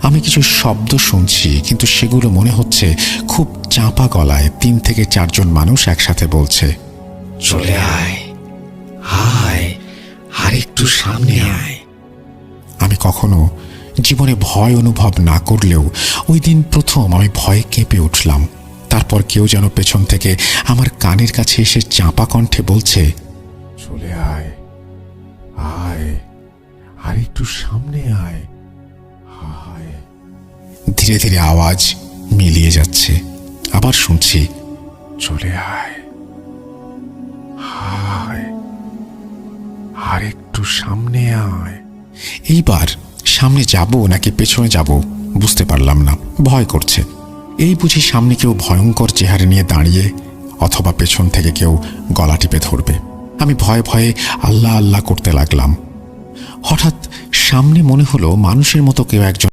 আমি কিছু শব্দ শুনছি, কিন্তু সেগুলো মনে হচ্ছে খুব চাপা গলায় ৩ থেকে ৪ জন মানুষ একসাথে বলছে, চলে আয়, আয়, আর একটু সামনে আয়। আমি কখনো জীবনে ভয় অনুভব না করলেও ওই দিন প্রথম আমি ভয়ে কেঁপে উঠলাম। তারপর কেউ যেন পেছন থেকে আমার কানের কাছে এসে চাপা কণ্ঠে বলছে, চলে আয়, আয়, আর একটু সামনে আয়, আয়। ধীরে ধীরে আওয়াজ মিলিয়ে যাচ্ছে। আবার শুনছি, চলে আয়, আয়, আর একটু সামনে আয়। এইবার সামনে যাব নাকি পেছনে যাব বুঝতে পারলাম না, ভয় করছে। এই বুঝি সামনে কেউ ভয়ঙ্কর চেহারা নিয়ে দাঁড়িয়ে, অথবা পেছন থেকে কেউ গলা টিপে ধরবে। আমি ভয়ে ভয়ে আল্লাহ আল্লাহ করতে লাগলাম। হঠাৎ সামনে মনে হলো মানুষের মতো কেউ একজন